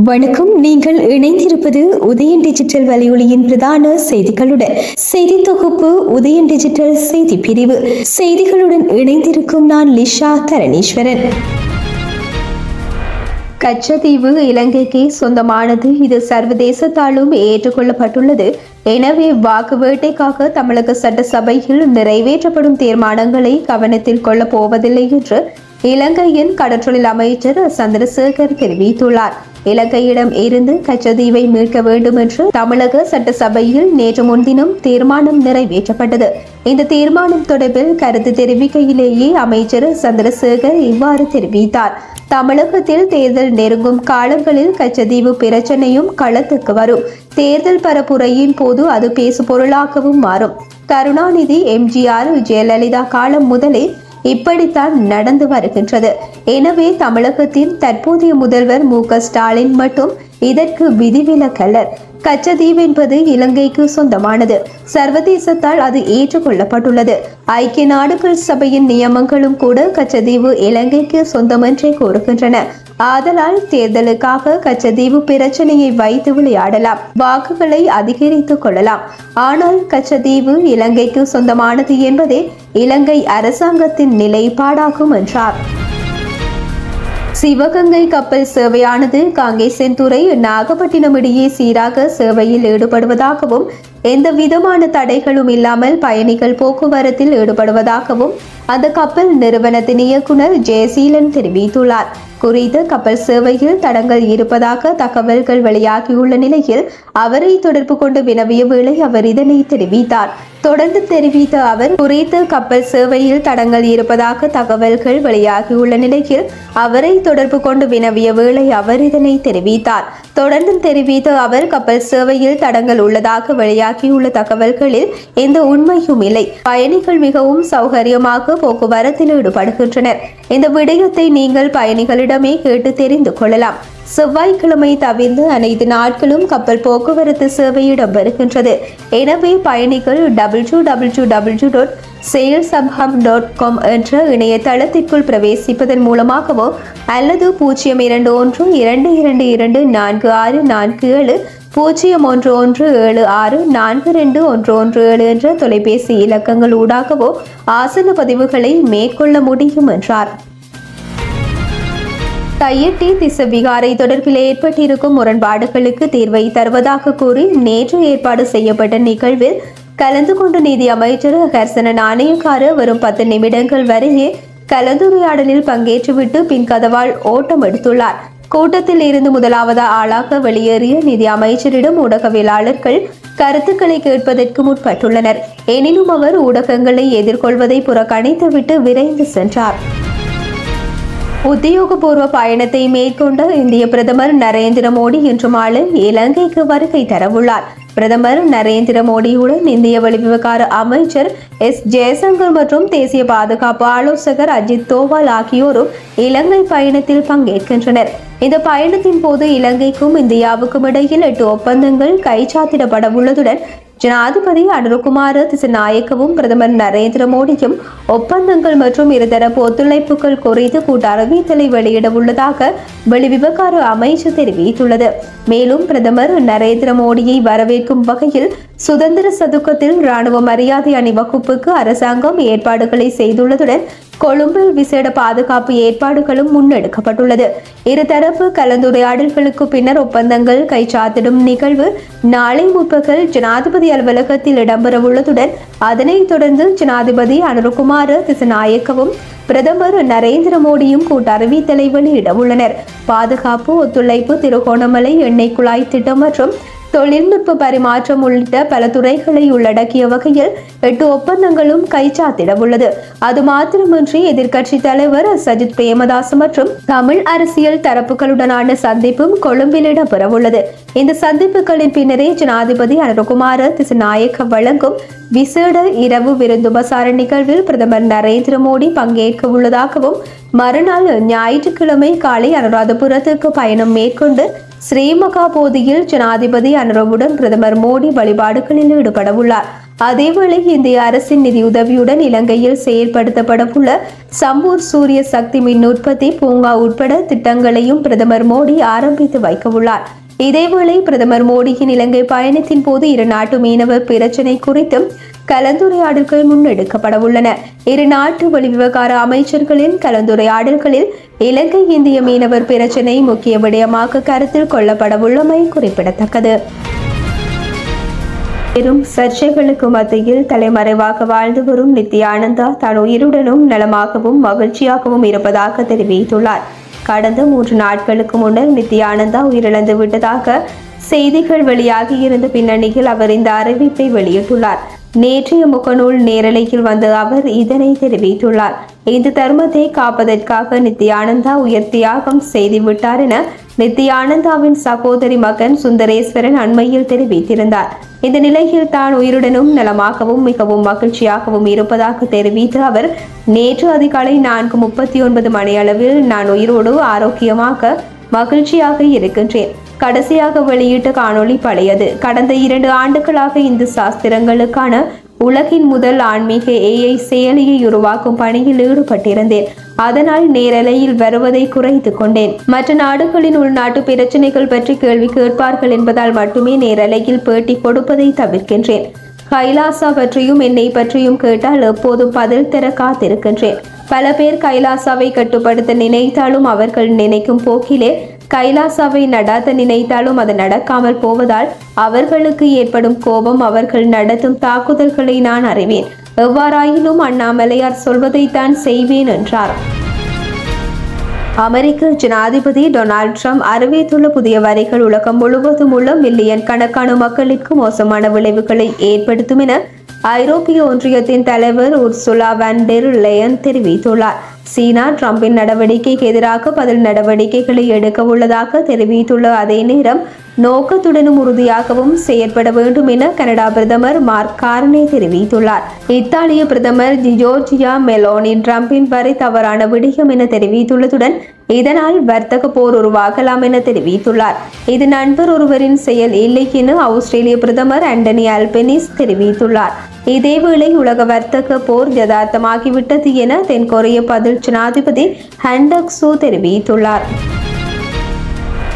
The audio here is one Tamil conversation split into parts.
வணக்கம். நீங்கள் இணைந்திருப்பது உதயன் டிஜிட்டல் வலையொலியின் பிரதான செய்திகளுடன். செய்தி தொகுப்பு உதயன் டிஜிட்டல் செய்தி பிரிவு. செய்திகளுடன் இணைந்திருக்கும் நான் லிஷா தரணீஸ்வரன். கச்சத்தீவு இலங்கைக்கு சொந்தமானது. இது சர்வதேசத்தாலும் ஏற்றுக்கொள்ளப்பட்டுள்ளது. எனவே வாக்கு வேட்டைக்காக தமிழக சட்டசபையில் நிறைவேற்றப்படும் தீர்மானங்களை கவனத்தில் கொள்ளப் போவதில்லை என்று இலங்கையின் கடற்றொழில் அமைச்சர் சந்திரசேகர் தெரிவித்துள்ளார். இலங்கையிடம் இருந்து கச்சத்தீவை மீட்க வேண்டும் என்று தமிழக சட்டசபையில் நேற்று முன்தினம் தீர்மானம் நிறைவேற்றப்பட்டது. இந்த தீர்மானம் தொடர்பில் கருத்து தெரிவிக்கையிலேயே அமைச்சர் சந்திரசேகர் இவ்வாறு தெரிவித்தார். தமிழகத்தில் தேர்தல் நெருங்கும் காலங்களில் கச்சத்தீவு பிரச்சனையும் களத்துக்கு வரும். தேர்தல் பரப்புரையின் போது அது பேசுபொருளாகவும் மாறும். கருணாநிதி, எம்ஜிஆர், ஜெயலலிதா காலம் முதலே இப்படித்தான் நடந்து வருகின்றது. எனவே தமிழகத்தின் தற்போதைய முதல்வர் மு.க. ஸ்டாலின் மட்டும் இதற்கு விதிவிலக்கல்லர். கச்சத்தீவு என்பது இலங்கைக்கு சொந்தமானது. சர்வதேசத்தால் அது ஏற்றுக்கொள்ளப்பட்டுள்ளது. ஐக்கிய நாடுகள் சபையின் நியமங்களும் கூட கச்சத்தீவு இலங்கைக்கு சொந்தமென்றே கூறுகின்றன. ஆதலால் தேர்தலுக்காக கச்சத்தீவு பிரச்சனையை வைத்து விளையாடலாம், வாக்குகளை அதிகரித்துக் கொள்ளலாம். ஆனால் கச்சத்தீவு இலங்கைக்கு சொந்தமானது என்பதே இலங்கை அரசாங்கத்தின் நிலைப்பாடாகும் என்றார். சிவகங்கை கப்பல் சேவையானது காங்கேசன்துறை நாகப்பட்டினம் இடையே சீராக சேவையில் ஈடுபடுவதாகவும் எந்த விதமான தடைகளும் இல்லாமல் பயணிகள் போக்குவரத்தில் ஈடுபடுவதாகவும் அந்த கப்பல் நிறுவனத்தின் இயக்குனர் ஜெயசீலன் தெரிவித்துள்ளார். குறித்த கப்பல் சேவையில் தடங்கள் இருப்பதாக தகவல்கள் வெளியாகியுள்ள நிலையில் அவரை தொடர்பு கொண்டு வினவிய வேளை அவர் இதனை தெரிவித்தார். தொடர்ந்து தெரிவித்த அவர், குறித்த கப்பல் சேவையில் தடங்கள் இருப்பதாக தகவல்கள் வெளியாகியுள்ள நிலையில் அவரை தொடர்பு கொண்டு வினவிய வேளை அவர் இதனை தெரிவித்தார். தொடர்ந்து தெரிவித்த அவர், கப்பல் சேவையில் தடங்கள் உள்ளதாக வெளியாகியுள்ள தகவல்களில் எந்த உண்மையும் இல்லை. பயணிகள் மிகவும் சௌகரியமாக போக்குவரத்தில் ஈடுபடுகின்றனர். இந்த விடயத்தை நீங்கள் பயணிகளிடமே கேட்டு தெரிந்து கொள்ளலாம். செவ்வாய்க்கிழமை தவிர்த்து அனைத்து நாட்களும் கப்பல் போக்குவரத்து சேவை இடம்பெறுகின்றது. எனவே பயணிகள் www.sailsubham.com என்ற இணையதளத்திற்குள் பிரவேசிப்பதன் மூலமாகவோ அல்லது 0122224647 0117642117 என்ற தொலைபேசி இலக்கங்கள் ஊடாகவோ ஆசன பதிவுகளை மேற்கொள்ள முடியும் என்றார். தையிட்டி திசவிகாரை தொடர்பில் ஏற்பட்டிருக்கும் முரண்பாடுகளுக்கு தீர்வை தருவதாக கூறி நேற்று ஏற்பாடு செய்யப்பட்ட நிகழ்வில் கலந்து கொண்ட நீதி அமைச்சர் ஹர்சன நாணயக்கார வரும் 10 நிமிடங்கள் வரையே கலந்துரையாடலில் பங்கேற்றுவிட்டு பின் கதவால் ஓட்டம் எடுத்துள்ளார். கூட்டத்தில் இருந்து முதலாவது ஆளாக வெளியேறிய நிதி அமைச்சரிடம் ஊடகவியலாளர்கள் கருத்துக்களை கேட்பதற்கு முற்பட்டுள்ளனர். எனினும் அவர் ஊடகங்களை எதிர்கொள்வதை புறக்கணித்துவிட்டு விரைந்து சென்றார். உத்தியோகபூர்வ பயணத்தை மேற்கொண்ட இந்திய பிரதமர் நரேந்திர மோடி இன்று மாலை இலங்கைக்கு வருகை தரவுள்ளார். பிரதமர் நரேந்திர மோடியுடன் இந்திய வெளிவிவகார அமைச்சர் எஸ். ஜெயசங்கர் மற்றும் தேசிய பாதுகாப்பு ஆலோசகர் அஜித் தோவால் ஆகியோரும் இலங்கை பயணத்தில் பங்கேற்கின்றனர். இந்த பயணத்தின் போது இலங்கைக்கும் இந்தியாவுக்கும் இடையில் 8 ஒப்பந்தங்கள் கைச்சாத்திடப்பட உள்ளதுடன் ஜனாதிபதி அனுரகுமார திசாநாயக்கவும் பிரதமர் நரேந்திர மோடியும் ஒப்பந்தங்கள் மற்றும் இருதரப்பு ஒத்துழைப்புகள் குறித்து கூட்ட அறிவித்தலை வெளியிட உள்ளதாக வெளிவிவகார அமைச்சு தெரிவித்துள்ளது. மேலும் பிரதமர் நரேந்திர மோடியை வரவேற்கும் வகையில் சுதந்திர சதுக்கத்தில் ராணுவ மரியாதை அணிவகுப்புக்கு அரசாங்கம் ஏற்பாடுகளை செய்துள்ளதுடன் கொழும்பில் விசேட பாதுகாப்பு ஏற்பாடுகளும் முன்னெடுக்கப்பட்டுள்ளது. இருதரப்பு கலந்துரையாடல்களுக்கு பின்னர் ஒப்பந்தங்கள் கைச்சாத்திடும் நிகழ்வு நாளை முற்பகல் ஜனாதிபதி அலுவலகத்தில் இடம்பெறவுள்ளதுடன் அதனைத் தொடர்ந்து ஜனாதிபதி அனுரகுமார திசாநாயக்கவும் பிரதமர் நரேந்திர மோடியும் கூட்ட அறிவித்தலை வெளியிட உள்ளனர். பாதுகாப்பு ஒத்துழைப்பு, திருகோணமலை எண்ணெய் குழாய் திட்டம் மற்றும் தொழில்நுட்ப பரிமாற்றம் உள்ளிட்ட பல துறைகளை உள்ளடக்கிய வகையில் 8 ஒப்பந்தங்களும் கைச்சாத்திட உள்ளது. அது மாத்திரமின்றி எதிர்க்கட்சி தலைவர் சஜித் பிரேமதாஸ் மற்றும் தமிழ் அரசியல் தரப்புகளுடனான சந்திப்பும் கொழும்பில் இடம்பெறவுள்ளது. இந்த சந்திப்புகளின் பின்னரே ஜனாதிபதி அனுரகுமார திசாநாயக்க வழங்கும் விசேட இரவு விருந்துபசார நிகழ்வில் பிரதமர் நரேந்திர மோடி பங்கேற்க உள்ளதாகவும் மறுநாள் ஞாயிற்றுக்கிழமை காலை அனுராதபுரத்துக்கு பயணம் மேற்கொண்டு ஸ்ரீமகா போதியில் ஜனாதிபதி அனுரவுடன் பிரதமர் மோடி வழிபாடுகளில் ஈடுபட உள்ளார். அதேவேளை இந்திய அரசின் நிதியுதவியுடன் இலங்கையில் செயல்படுத்தப்படவுள்ள சம்பூர் சூரிய சக்தி மின் உற்பத்தி பூங்கா உட்பட திட்டங்களையும் பிரதமர் மோடி ஆரம்பித்து வைக்கவுள்ளார். இதேவேளை பிரதமர் மோடியின் இலங்கை பயணத்தின் போது இரு நாட்டு மீனவர் பிரச்சினை குறித்தும் கலந்துரையாடல்கள் முன்னெடுக்கப்படவுள்ளன. இரு நாட்டு வெளிவிவகார அமைச்சர்களின் கலந்துரையாடல்களில் இலங்கை இந்திய மீனவர் பிரச்சினை முக்கிய விடயமாக கருத்தில் கொள்ளப்படவுள்ளமை குறிப்பிடத்தக்கது. பெரும் சர்ச்சைகளுக்கு மத்தியில் தலைமறைவாக வாழ்ந்து வரும் நித்யானந்தா தான் உயிருடனும் நலமாகவும் மகிழ்ச்சியாகவும் இருப்பதாக தெரிவித்துள்ளார். கடந்த 3 நாட்களுக்கு முன்னர் நித்யானந்தா உயிரிழந்து விட்டதாக செய்திகள் வெளியாகி இருந்த பின்னணியில் அவர் இந்த அறிவிப்பை வெளியிட்டுள்ளார். நேற்றைய முகநூல் நேரலையில் வந்த அவர் இதனை தெரிவித்துள்ளார். இந்த தர்மத்தை காப்பதற்காக நித்யானந்தா உயிர் தியாகம் செய்துவிட்டார் என நித்யானந்தாவின் சகோதரி மகன் சுந்தரேஸ்வரன் அண்மையில் தெரிவித்திருந்தார். இந்த நிலையில் தான் உயிருடனும் நலமாகவும் மிகவும் மகிழ்ச்சியாகவும் இருப்பதாக தெரிவித்த அவர் நேற்று அதிகாலை 4:39 மணியளவில் நான் உயிரோடு ஆரோக்கியமாக மகிழ்ச்சியாக இருக்கின்றேன். கடைசியாக வெளியிட்ட காணொளி பழையது. கடந்த 2 ஆண்டுகளாக இந்து சாஸ்திரங்களுக்கான உலகின் முதல் ஆன்மீக AI செயலியை உருவாக்கும் பணியில் ஈடுபட்டிருந்தேன். அதனால் நேரலையில் வருவதை குறைத்து கொண்டேன். மற்ற நாடுகளின் உள்நாட்டு பிரச்சனைகள் பற்றி கேள்வி கேட்பார்கள் என்பதால் மட்டுமே நேரலையில் பேட்டி கொடுப்பதை தவிர்க்கின்றேன். கைலாசா பற்றியும் என்னை பற்றியும் கேட்டால் எப்போதும் பதில் தர காத்திருக்கின்றேன். பல பேர் கைலாசாவை கட்டுப்படுத்த நினைத்தாலும் அவர்கள் நினைக்கும் போக்கிலே கைலாசாவை நடாத்த நினைத்தாலும் அது நடக்காமல் போவதால் அவர்களுக்கு ஏற்படும் கோபம் அவர்கள் நடத்தும் தாக்குதல்களை நான் அறிவேன். எவ்வாறாயினும் அண்ணாமலையார் சொல்வதைத்தான் செய்வேன் என்றார். அமெரிக்க ஜனாதிபதி டொனால்ட் ட்ரம்ப் அறிவித்துள்ள புதிய வரிகள் உலகம் முழுவதும் உள்ள மில்லியன் கணக்கான மக்களுக்கு மோசமான விளைவுகளை ஏற்படுத்தும் என ஐரோப்பிய ஒன்றியத்தின் தலைவர் உர்சுலா வான் டெர் லெயன் தெரிவித்துள்ளார். சீனா ட்ரம்பின் நடவடிக்கைக்கு எதிராக பதில் நடவடிக்கைகளை எடுக்க உள்ளதாக தெரிவித்துள்ள அதே நேரம் நோக்கத்துடனும் உறுதியாகவும் செயற்பட வேண்டும் என கனடா பிரதமர் மார்க் கார்னே தெரிவித்துள்ளார். இத்தாலிய பிரதமர் ஜியோர்ஜியா மெலோனி ட்ரம்பின் வரை தவறான விடயம் என தெரிவித்துள்ளதுடன் இதனால் வர்த்தக போர் உருவாகலாம் என தெரிவித்துள்ளார். இது நண்பர் ஒருவரின் செயல் இல்லை என ஆஸ்திரேலிய பிரதமர் ஆண்டனி அல்பனீஸ் தெரிவித்துள்ளார். இதேவேளை உலக வர்த்தக போர் யதார்த்தமாகிவிட்டது என தென்கொரிய பதில் ஜனாதிபதி ஹன் டக்-சூ தெரிவித்துள்ளார்.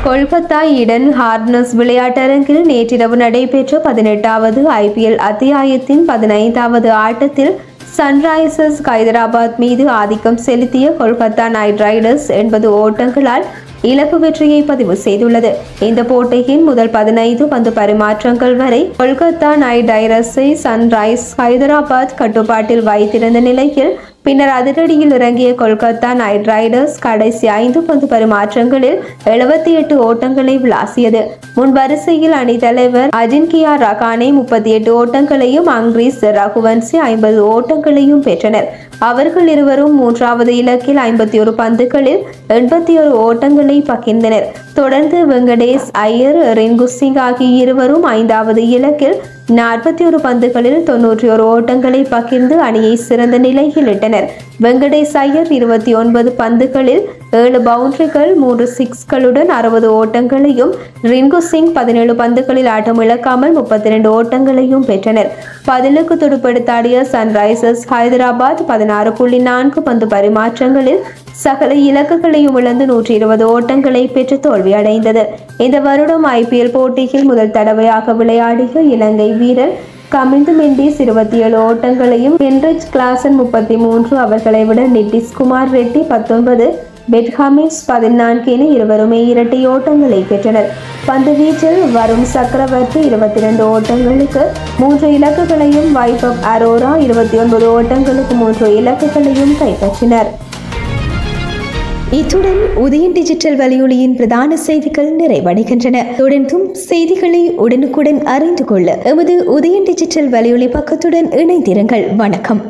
கொல்கத்தா ஈடன் ஹார்னஸ் விளையாட்டரங்கில் நேற்றிரவு நடைபெற்ற 18வது IPL அத்தியாயத்தின் 15வது ஆட்டத்தில் சன்ரைசர்ஸ் ஹைதராபாத் மீது ஆதிக்கம் செலுத்திய கொல்கத்தா நைட் ரைடர்ஸ் 80 ஓட்டங்களால் இலக்கு வெற்றியை பதிவு செய்துள்ளது. இந்த போட்டியின் முதல் 15 பந்து பரிமாற்றங்கள் வரை கொல்கத்தா நைட் ரைடர்ஸை சன்ரைஸ் ஹைதராபாத் கட்டுப்பாட்டில் வைத்திருந்த நிலையில் பின்னர் அதிரடியில் இறங்கிய கொல்கத்தா நைட் ரைடர்ஸ் கடைசி 5 பந்து பரிமாற்றங்களில் 78 ஓட்டங்களை விளாசியது. முன் வரிசையில் அணி தலைவர் அஜின்கியா ரகானே 38 ஓட்டங்களையும் அங்கிரீஸ் ரகுவன்சி 50 ஓட்டங்களையும் பெற்றனர். அவர்கள் இருவரும் 3வது இலக்கில் 51 பந்துகளில் 81 ஓட்டங்களை பகிர்ந்தனர். தொடர்ந்து வெங்கடேஷ் ஐயர், ரிங்கு சிங் ஆகிய இருவரும் 5வது இலக்கில் 41 பந்துகளில் 91 ஓட்டங்களை பகிர்ந்து அணியை சிறந்த நிலையில் இட்டனர். வெங்கடேஷ் ஐயர் 29 பந்துகளில் 7 பவுண்டரிகள் 3 சிக்ஸ்களுடன் 60 ஓட்டங்களையும், ரிங்கு சிங் 17 பந்துகளில் ஆட்டம் இழக்காமல் 32 ஓட்டங்களையும் பெற்றனர். பதிலுக்கு துடுப்படுத்தாடிய சன்ரைசர்ஸ் ஹைதராபாத் 16.4 பந்து பரிமாற்றங்களில் சகல இலக்குகளையும் இழந்து 120 ஓட்டங்களை பெற்று தோல்வியடைந்தது. இந்த வருடம் IPL போட்டியில் முதல் தடவையாக விளையாடிய இலங்கை வீரர் கமிந்து மெண்டிஸ் 27 ஓட்டங்களையும், ஹென்ரிச் கிளாசன் 33, அவர்களை விட நிட்டிஷ் குமார் ரெட்டி 19, பெட்ஹாமிஸ் 14 என இருவருமே இரட்டை ஓட்டங்களை பெற்றனர். பந்து வீச்சில் வருண் சக்கரவர்த்தி 22 ஓட்டங்களுக்கு 3 இலக்குகளையும், வைபவ் அரோரா 29 ஓட்டங்களுக்கு 3 இலக்குகளையும் கைப்பற்றினர். இத்துடன் உதயன் டிஜிட்டல் வலையொலியின் பிரதான செய்திகள் நிறைவடைகின்றன. தொடர்ந்தும் செய்திகளை உடனுக்குடன் அறிந்து கொள்ள எமது உதயன் டிஜிட்டல் வலையொலி பக்கத்துடன் இணைந்திருங்கள். வணக்கம்.